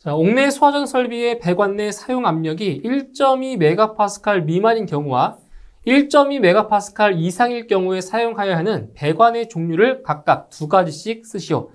자, 옥내 소화전 설비의 배관 내 사용 압력이 1.2MPa 미만인 경우와 1.2MPa 이상일 경우에 사용하여야 하는 배관의 종류를 각각 두 가지씩 쓰시오.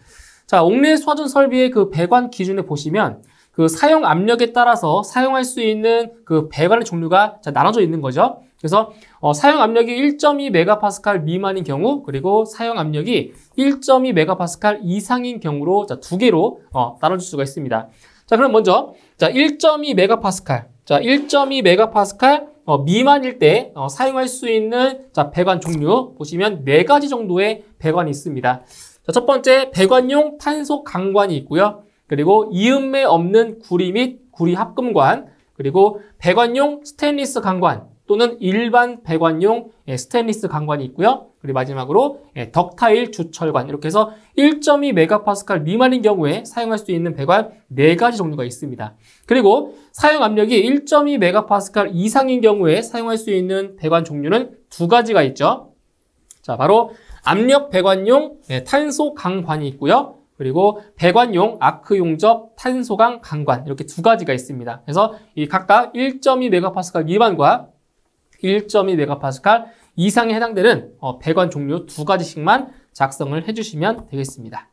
자, 옥내 소화전 설비의 그 배관 기준에 보시면 그 사용 압력에 따라서 사용할 수 있는 그 배관의 종류가 나눠져 있는 거죠. 그래서 사용 압력이 1.2MPa 미만인 경우, 그리고 사용 압력이 1.2MPa 이상인 경우로 두 개로 나눠질 수가 있습니다. 자, 그럼 먼저 1.2MPa. 자, 1.2MPa 미만일 때 사용할 수 있는 배관 종류 보시면 4가지 정도의 배관이 있습니다. 자, 첫 번째, 배관용 탄소 강관이 있고요. 그리고 이음매 없는 구리 및 구리 합금관, 그리고 배관용 스테인리스 강관 또는 일반 배관용 스테인리스 강관이 있고요. 그리고 마지막으로 덕타일 주철관, 이렇게 해서 1.2MPa 미만인 경우에 사용할 수 있는 배관 4가지 종류가 있습니다. 그리고 사용 압력이 1.2MPa 이상인 경우에 사용할 수 있는 배관 종류는 2가지가 있죠. 자, 바로 압력 배관용 탄소 강관이 있고요. 그리고 배관용 아크 용접 탄소강 강관, 이렇게 2가지가 있습니다. 그래서 이 각각 1.2MPa 미만과 1.2MPa 이상에 해당되는 배관 종류 2가지씩만 작성을 해주시면 되겠습니다.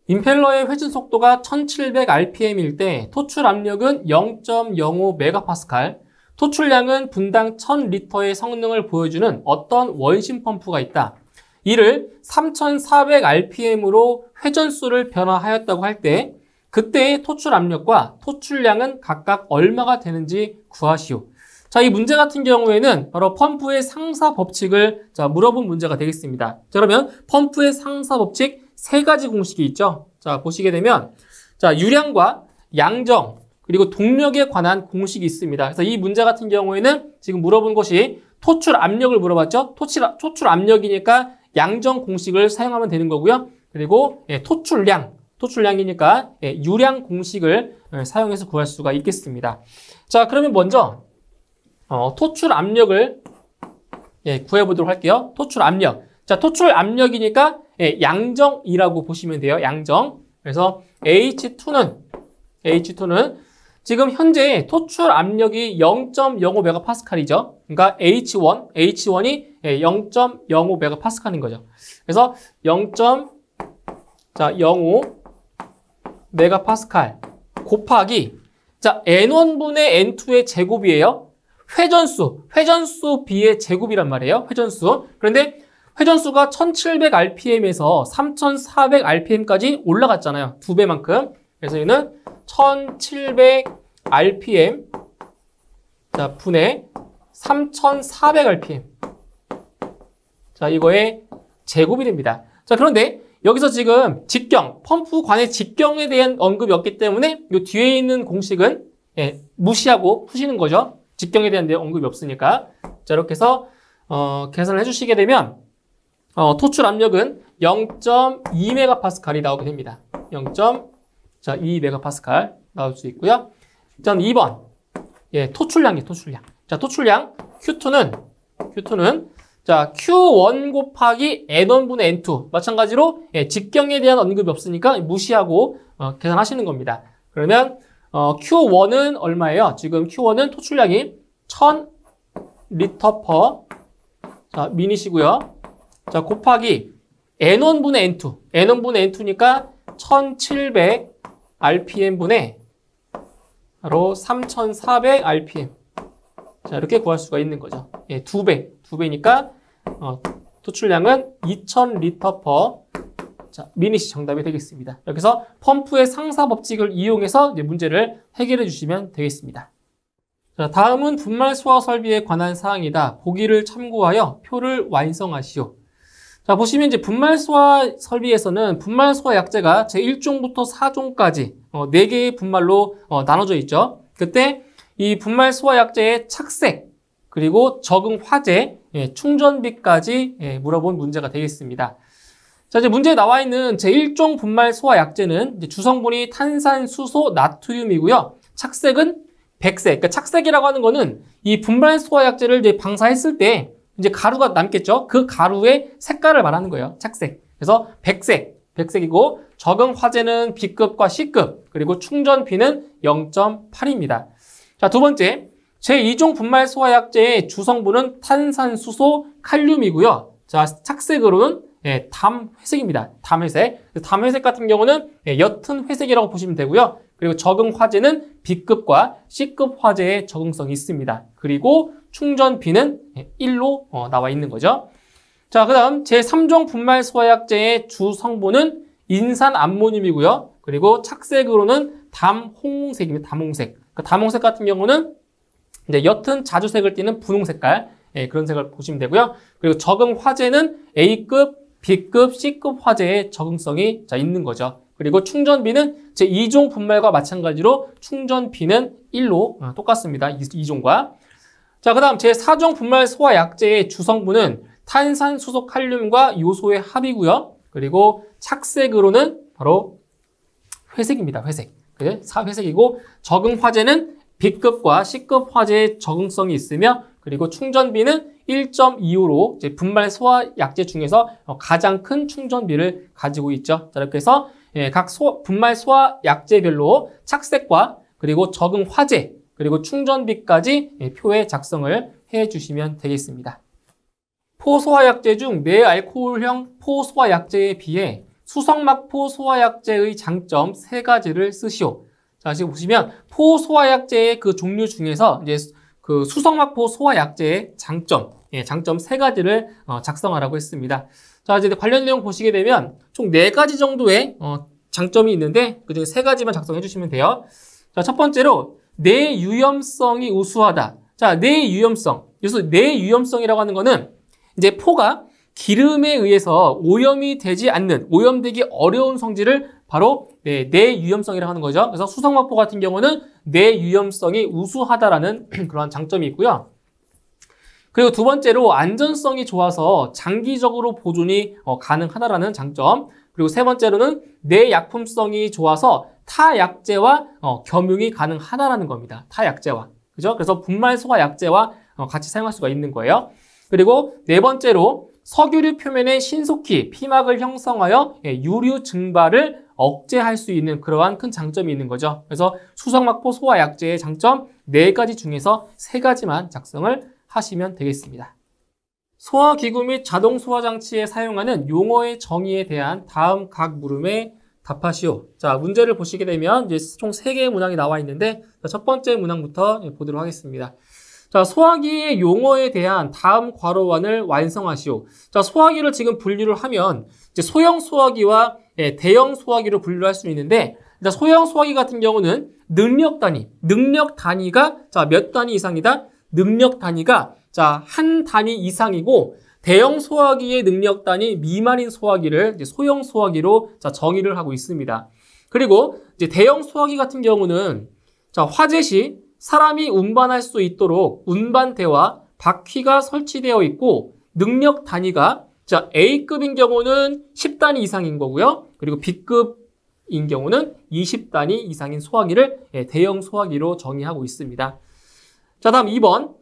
임펠러의 회전 속도가 1700rpm일 때 토출 압력은 0.05MPa, 토출량은 분당 1000리터의 성능을 보여주는 어떤 원심 펌프가 있다. 이를 3400rpm으로 회전수를 변화하였다고 할 때 그때의 토출 압력과 토출량은 각각 얼마가 되는지 구하시오. 자, 이 문제 같은 경우에는 바로 펌프의 상사 법칙을 물어본 문제가 되겠습니다. 자, 그러면 펌프의 상사 법칙 3가지 공식이 있죠. 자, 보시게 되면 유량과 양정 그리고 동력에 관한 공식이 있습니다. 그래서 이 문제 같은 경우에는 지금 물어본 것이 토출 압력을 물어봤죠. 토출 압력이니까 양정 공식을 사용하면 되는 거고요. 그리고 토출량이니까 유량 공식을 사용해서 구할 수가 있겠습니다. 자, 그러면 먼저 토출 압력을 구해보도록 할게요. 토출 압력. 자, 토출 압력이니까 양정이라고 보시면 돼요. 양정. 그래서 H2는 지금 현재 토출 압력이 0.05MPa이죠. 그러니까 H1이 0.05MPa인 거죠. 그래서 0.05MPa 곱하기 N1분의 N2의 제곱이에요. 회전수 B의 제곱이란 말이에요. 회전수. 그런데 회전수가 1700rpm에서 3400rpm까지 올라갔잖아요. 2배만큼. 그래서 이는 1700rpm 분의 3400rpm. 자, 이거의 제곱이 됩니다. 자, 그런데 여기서 지금 펌프관의 직경에 대한 언급이 없기 때문에 이 뒤에 있는 공식은 무시하고 푸시는 거죠. 직경에 대한 언급이 없으니까. 자, 이렇게 해서 계산을 해주시게 되면 토출 압력은 0.2MPa이 나오게 됩니다. 0.2MPa 나올 수 있고요. 자, 2번. 토출량이에요, 토출량. 자, 토출량 Q2는 Q1 곱하기 N1분의 N2. 마찬가지로 직경에 대한 언급이 없으니까 무시하고 계산하시는 겁니다. 그러면 Q1은 얼마예요? 지금 Q1은 토출량이 1000L per 미닛이고요. 자, 곱하기 N1분의 N2. N1분의 N2니까 1700rpm 분의 바로 3400rpm. 자, 이렇게 구할 수가 있는 거죠. 2배니까 토출량은 2000L per 미닛이 정답이 되겠습니다. 이렇게 해서 펌프의 상사 법칙을 이용해서 문제를 해결해 주시면 되겠습니다. 자, 다음은 분말 소화 설비에 관한 사항이다. 보기를 참고하여 표를 완성하시오. 자, 보시면 이제 분말 소화 설비에서는 분말 소화 약재가 제1종부터 4종까지 4개의 분말로 나눠져 있죠. 그때 이 분말 소화 약재의 착색, 그리고 적응 화재, 충전비까지 물어본 문제가 되겠습니다. 자, 이제 문제에 나와 있는 제1종 분말 소화 약재는 이제 주성분이 탄산, 수소, 나트륨이고요. 착색은 백색. 그러니까 착색이라고 하는 거는 이 분말 소화 약재를 이제 방사했을 때 이제 가루가 남겠죠. 그 가루의 색깔을 말하는 거예요. 착색. 그래서 백색이고 적응 화재는 B급과 C급, 그리고 충전비는 0.8입니다. 자, 두 번째, 제2종 분말 소화약제의 주성분은 탄산수소, 칼륨이고요. 자, 착색으로는 담회색입니다. 담회색. 담회색 같은 경우는 옅은 회색이라고 보시면 되고요. 그리고 적응 화재는 B급과 C급 화재의 적응성이 있습니다. 그리고 충전비는 1로 나와 있는 거죠. 자, 그 다음 제3종 분말 소화약제의 주성분은 인산암모늄이고요. 그리고 착색으로는 담홍색입니다. 담홍색. 그 담홍색 같은 경우는 이제 옅은 자주색을 띠는 분홍 색깔, 그런 색을 보시면 되고요. 그리고 적응 화재는 A급, B급, C급 화재의 적응성이 있는 거죠. 그리고 충전비는 제2종 분말과 마찬가지로 충전비는 1로 똑같습니다. 2종과. 자, 그 다음 제4종 분말 소화약제의 주성분은 탄산수소 칼륨과 요소의 합이고요. 그리고 착색으로는 바로 회색입니다. 회색. 회색이고 적응 화재는 B급과 C급 화재의 적응성이 있으며 그리고 충전비는 1.25로 분말 소화약제 중에서 가장 큰 충전비를 가지고 있죠. 자, 이렇게 해서 각 분말 소화약제별로 착색과 그리고 적응 화재 그리고 충전비까지 표에 작성을 해주시면 되겠습니다. 포소화약제 중 내알코올형 포소화약제에 비해 수성막포 소화약제의 장점 3가지를 쓰시오. 자, 지금 보시면 포소화약제의 그 종류 중에서 이제 그 수성막포 소화약제의 장점 3가지를 작성하라고 했습니다. 자, 이제 관련 내용 보시게 되면 총 4가지 정도의 장점이 있는데 그중에 3가지만 작성해 주시면 돼요. 자, 첫 번째로 내유염성이 우수하다. 자, 내유염성. 그래서 내유염성이라고 하는 거는 이제 포가 기름에 의해서 오염이 되지 않는, 오염되기 어려운 성질을 바로 내유염성이라고 하는 거죠. 그래서 수성막포 같은 경우는 내유염성이 우수하다라는 그런 장점이 있고요. 그리고 두 번째로 안전성이 좋아서 장기적으로 보존이 가능하다라는 장점. 그리고 세 번째로는 내약품성이 좋아서 타약제와 겸용이 가능하다라는 겁니다. 타약제와. 그죠? 그래서 분말 소화약제와 같이 사용할 수가 있는 거예요. 그리고 네 번째로 석유류 표면에 신속히 피막을 형성하여 유류 증발을 억제할 수 있는 그러한 큰 장점이 있는 거죠. 그래서 수성막포 소화약제의 장점 4가지 중에서 3가지만 작성을 하시면 되겠습니다. 소화기구 및 자동 소화장치에 사용하는 용어의 정의에 대한 다음 각 물음에 답하시오. 자, 문제를 보시게 되면 이제 총 3개의 문항이 나와 있는데 첫 번째 문항부터 보도록 하겠습니다. 자, 소화기의 용어에 대한 다음 괄호원을 완성하시오. 자, 소화기를 지금 분류를 하면 이제 소형 소화기와 대형 소화기로 분류를 할 수 있는데 소형 소화기 같은 경우는 능력 단위가 몇 단위 이상이다? 능력 단위가 한 단위 이상이고 대형 소화기의 능력 단위 미만인 소화기를 이제 소형 소화기로 정의를 하고 있습니다. 그리고 이제 대형 소화기 같은 경우는 화재 시 사람이 운반할 수 있도록 운반대와 바퀴가 설치되어 있고 능력 단위가 A급인 경우는 10단위 이상인 거고요. 그리고 B급인 경우는 20단위 이상인 소화기를 대형 소화기로 정의하고 있습니다. 자, 다음 2번.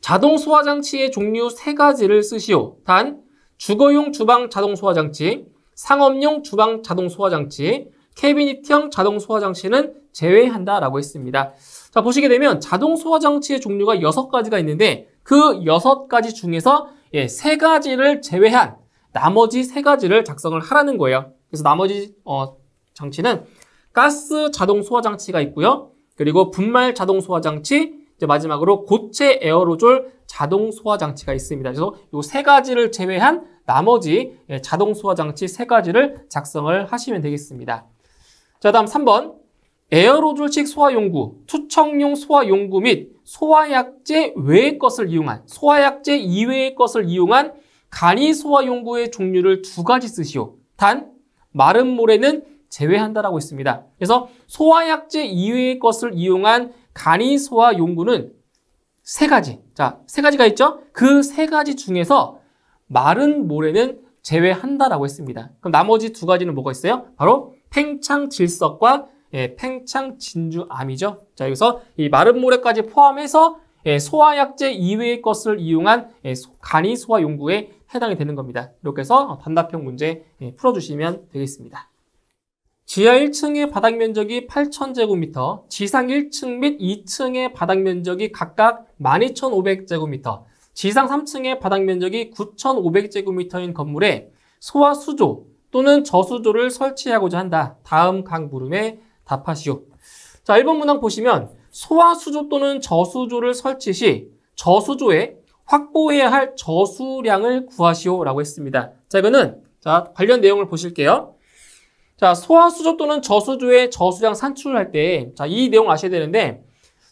자동 소화장치의 종류 3가지를 쓰시오. 단, 주거용 주방 자동 소화장치, 상업용 주방 자동 소화장치, 캐비닛형 자동 소화장치는 제외한다라고 했습니다. 자, 보시게 되면 자동 소화장치의 종류가 6가지가 있는데 그 6가지 중에서 3가지를 제외한 나머지 3가지를 작성을 하라는 거예요. 그래서 나머지 장치는 가스 자동 소화장치가 있고요. 그리고 분말 자동 소화장치, 이제 마지막으로 고체 에어로졸 자동 소화장치가 있습니다. 그래서 이 3가지를 제외한 나머지 자동 소화장치 3가지를 작성을 하시면 되겠습니다. 자, 다음 3번. 에어로졸식 소화용구, 투척용 소화용구 및 소화약제 외의 것을 이용한, 소화약제 이외의 것을 이용한 간이 소화용구의 종류를 2가지 쓰시오. 단, 마른 모래는 제외한다라고 했습니다. 그래서 소화약제 이외의 것을 이용한 간이 소화용구는 3가지. 자, 3가지가 있죠? 그 3가지 중에서 마른 모래는 제외한다라고 했습니다. 그럼 나머지 2가지는 뭐가 있어요? 바로 팽창질석과 팽창진주암이죠. 자, 여기서 이 마른 모래까지 포함해서 소화약제 이외의 것을 이용한 간이 소화용구에 해당이 되는 겁니다. 이렇게 해서 단답형 문제 풀어주시면 되겠습니다. 지하 1층의 바닥 면적이 8,000제곱미터, 지상 1층 및 2층의 바닥 면적이 각각 12,500제곱미터, 지상 3층의 바닥 면적이 9,500제곱미터인 건물에 소화 수조 또는 저수조를 설치하고자 한다. 다음 각 물음에 답하시오. 자, 1번 문항 보시면 소화 수조 또는 저수조를 설치 시 저수조에 확보해야 할 저수량을 구하시오라고 했습니다. 자, 이거는 관련 내용을 보실게요. 자, 소화수조 또는 저수조의 저수량 산출을 할 때, 자, 이 내용 아셔야 되는데,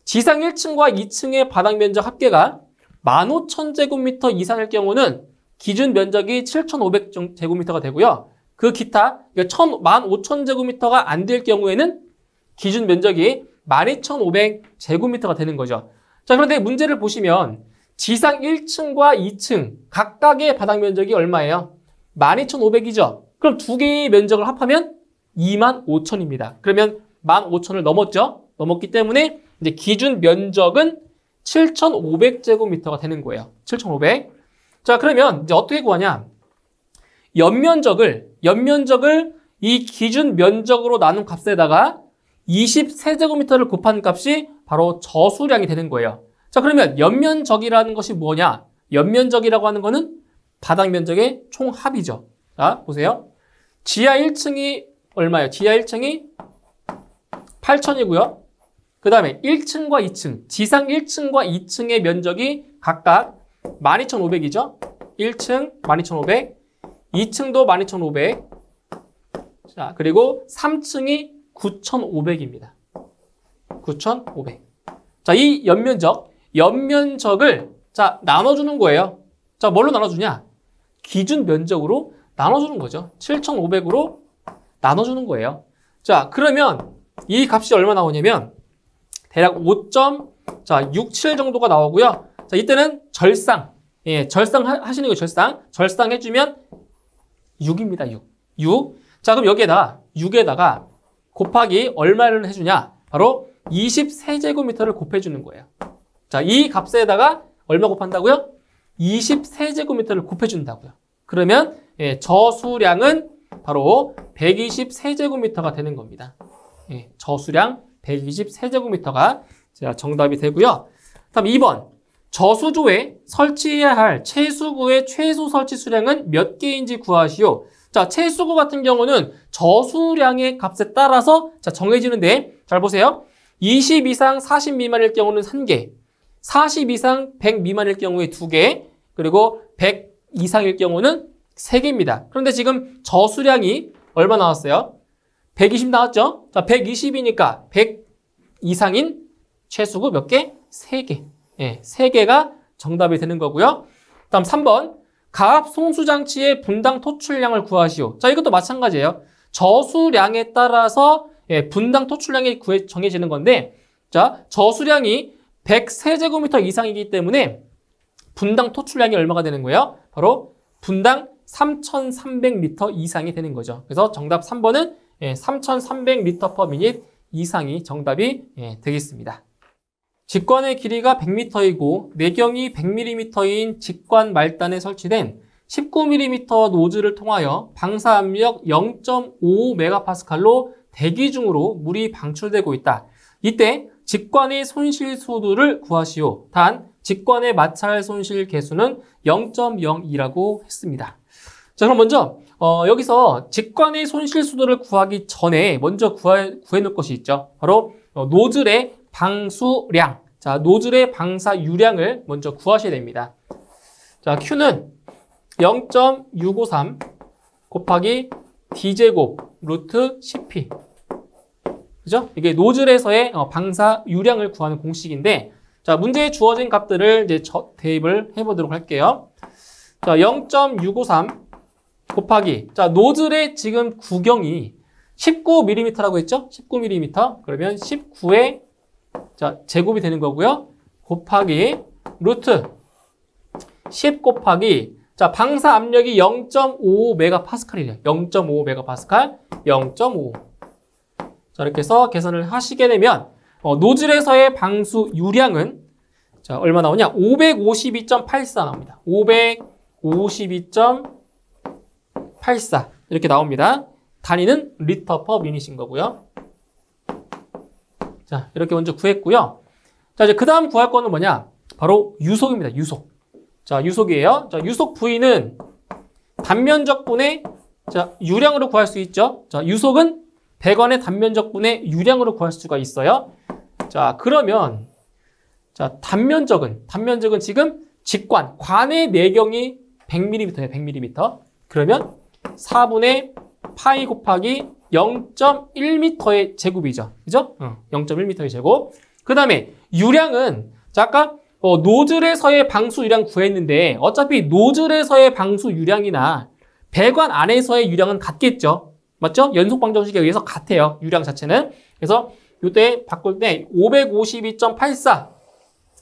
지상 1층과 2층의 바닥 면적 합계가 15,000제곱미터 이상일 경우는 기준 면적이 7,500제곱미터가 되고요. 그 기타, 15,000제곱미터가 안 될 경우에는 기준 면적이 12,500제곱미터가 되는 거죠. 자, 그런데 문제를 보시면, 지상 1층과 2층 각각의 바닥 면적이 얼마예요? 12,500이죠. 그럼 두 개의 면적을 합하면 25,000입니다. 그러면 15,000을 넘었죠? 넘었기 때문에 이제 기준 면적은 7,500제곱미터가 되는 거예요. 7,500. 자, 그러면 이제 어떻게 구하냐? 연면적을 이 기준 면적으로 나눈 값에다가 23제곱미터를 곱한 값이 바로 저수량이 되는 거예요. 자, 그러면 연면적이라는 것이 뭐냐? 연면적이라고 하는 거는 바닥 면적의 총합이죠. 자, 보세요. 지하 1층이 얼마예요? 지하 1층이 8,000이고요. 그 다음에 1층과 2층, 지상 1층과 2층의 면적이 각각 12,500이죠. 1층 12,500, 2층도 12,500. 자, 그리고 3층이 9,500입니다. 9,500. 자, 이 연면적을 자, 나눠주는 거예요. 자, 뭘로 나눠주냐? 기준 면적으로 나눠주는 거죠. 7,500으로 나눠주는 거예요. 자, 그러면 이 값이 얼마 나오냐면 대략 5.67 정도가 나오고요. 자, 이때는 절상. 예, 절상 하시는 거 절상. 절상 해주면 6입니다. 6. 자, 그럼 여기에다가 6에다가 곱하기 얼마를 해주냐? 바로 23제곱미터를 곱해주는 거예요. 자, 이 값에다가 얼마 곱한다고요? 23제곱미터를 곱해준다고요. 그러면 예, 저수량은 바로 123제곱미터가 되는 겁니다. 예, 저수량 123제곱미터가 정답이 되고요. 다음 2번. 저수조에 설치해야 할 채수구의 최소 설치 수량은 몇 개인지 구하시오. 자, 채수구 같은 경우는 저수량의 값에 따라서 정해지는데 잘 보세요. 20 이상 40 미만일 경우는 1개, 40 이상 100 미만일 경우에 2개, 그리고 100 이상일 경우는 3개입니다. 그런데 지금 저수량이 얼마 나왔어요? 120 나왔죠? 자, 120이니까 100 이상인 채수구 몇 개? 3개. 예, 3개가 정답이 되는 거고요. 다음 3번. 가압 송수장치의 분당 토출량을 구하시오. 자, 이것도 마찬가지예요. 저수량에 따라서 예, 분당 토출량이 정해지는 건데, 자, 저수량이 100세제곱미터 이상이기 때문에 분당 토출량이 얼마가 되는 거예요? 바로 분당 3,300리터 이상이 되는 거죠. 그래서 정답 3번은 3,300리터/미닛 이상이 정답이 되겠습니다. 직관의 길이가 100m이고 내경이 100mm인 직관 말단에 설치된 19mm 노즐을 통하여 방사 압력 0.5MPa로 대기 중으로 물이 방출되고 있다. 이때 직관의 손실 수도를 구하시오. 단 직관의 마찰 손실 계수는 0.02라고 했습니다. 자, 그럼 먼저 여기서 직관의 손실 수도를 구하기 전에 먼저 구해놓을 것이 있죠. 바로 노즐의 방수량. 자, 노즐의 방사유량을 먼저 구하셔야 됩니다. 자, Q는 0.653 곱하기 D제곱 루트 CP. 그죠? 이게 노즐에서의 방사유량을 구하는 공식인데, 자, 문제에 주어진 값들을 이제 대입을 해보도록 할게요. 자, 0.653 곱하기, 자, 노즐의 지금 구경이 19mm라고 했죠? 19mm. 그러면 19의 자, 제곱이 되는 거고요. 곱하기 루트 10 곱하기, 자, 방사 압력이 0.55MPa이래요. 0.55MPa, 0.5. 자, 이렇게 해서 계산을 하시게 되면 노즐에서의 방수 유량은 자, 얼마 나오냐? 552.84 나옵니다. 552.84 이렇게 나옵니다. 단위는 리터 퍼 미닛인 거고요. 자, 이렇게 먼저 구했고요. 자, 이제 그 다음 구할 거는 뭐냐? 바로 유속입니다. 유속. 자, 유속이에요. 자, 유속 V는 단면적분의 자, 유량으로 구할 수 있죠. 자, 유속은 배관의 단면적분의 유량으로 구할 수가 있어요. 자, 그러면 자, 단면적은 지금 직관, 관의 내경이 100mm예요. 100mm. 그러면 4분의 파이 곱하기 0.1m의 제곱이죠. 그죠? 0.1m의 제곱. 그 다음에 유량은 자, 아까 노즐에서의 방수 유량 구했는데 어차피 노즐에서의 방수 유량이나 배관 안에서의 유량은 같겠죠. 맞죠? 연속 방정식에 의해서 같아요. 유량 자체는. 그래서 이때 바꿀 때 552.84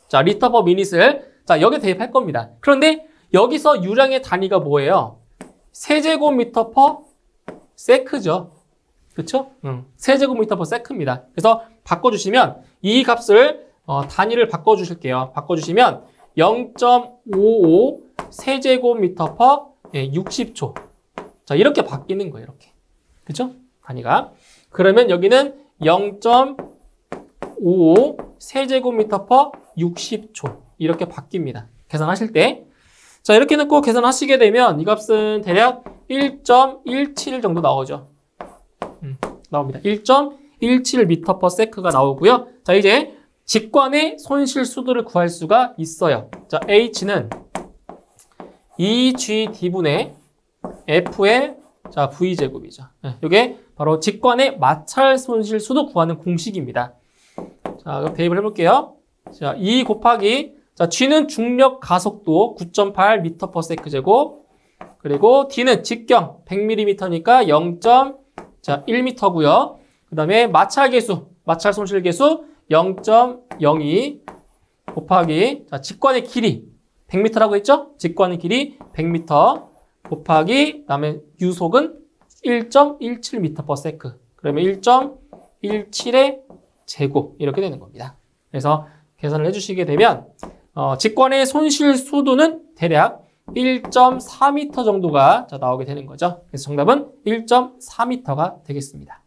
자, 리터 퍼 미닛을 자, 여기에 대입할 겁니다. 그런데 여기서 유량의 단위가 뭐예요? 세제곱미터 퍼 세크죠. 그렇죠? 세제곱미터 퍼 세크입니다. 그래서 바꿔주시면 이 값을 단위를 바꿔주실게요. 바꿔주시면 0.55 세제곱미터 퍼 60초. 자, 이렇게 바뀌는 거예요. 이렇게. 그렇죠? 단위가. 그러면 여기는 0.55 세제곱미터 퍼 60초. 이렇게 바뀝니다. 계산하실 때. 자, 이렇게 넣고 계산하시게 되면 이 값은 대략 1.17 정도 나오죠. 나옵니다. 1.17 미터 퍼 세크가 나오고요. 자, 이제 직관의 손실 수도를 구할 수가 있어요. 자, H는 EGD분의 F의 자, V제곱이죠. 이게 바로 직관의 마찰 손실 수도 구하는 공식입니다. 자, 그럼 대입을 해볼게요. 자, E 곱하기 자, G는 중력 가속도 9.8 미터 퍼 세크 제곱 그리고 D는 직경 100mm니까 0.1m고요. 그 다음에 마찰 계수, 마찰 손실 계수 0.02 곱하기 자, 직관의 길이 100m라고 했죠? 직관의 길이 100m 곱하기 그다음에 유속은 1.17m per sec. 그러면 1.17의 제곱 이렇게 되는 겁니다. 그래서 계산을 해주시게 되면 직관의 손실 수도는 대략 1.4m 정도가 나오게 되는 거죠. 그래서 정답은 1.4m가 되겠습니다.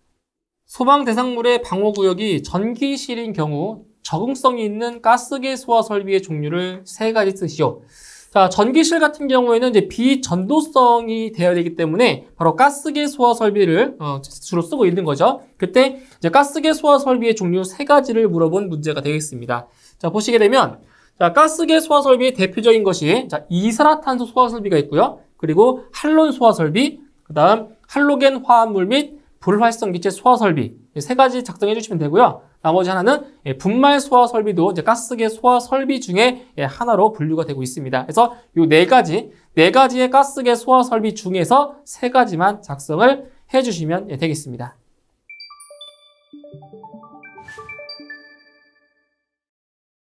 소방 대상물의 방호구역이 전기실인 경우 적응성이 있는 가스계 소화 설비의 종류를 3가지 쓰시오. 자, 전기실 같은 경우에는 이제 비전도성이 되어야 되기 때문에 바로 가스계 소화 설비를 주로 쓰고 있는 거죠. 그때 이제 가스계 소화 설비의 종류 3가지를 물어본 문제가 되겠습니다. 자, 보시게 되면 자, 가스계 소화 설비의 대표적인 것이 자, 이산화탄소 소화 설비가 있고요. 그리고 할론 소화 설비, 그다음 할로겐 화합물 및 불활성 기체 소화 설비 3가지 작성해 주시면 되고요. 나머지 하나는 분말 소화 설비도 이제 가스계 소화 설비 중에 하나로 분류가 되고 있습니다. 그래서 이 4가지의 가스계 소화 설비 중에서 3가지만 작성을 해 주시면 되겠습니다.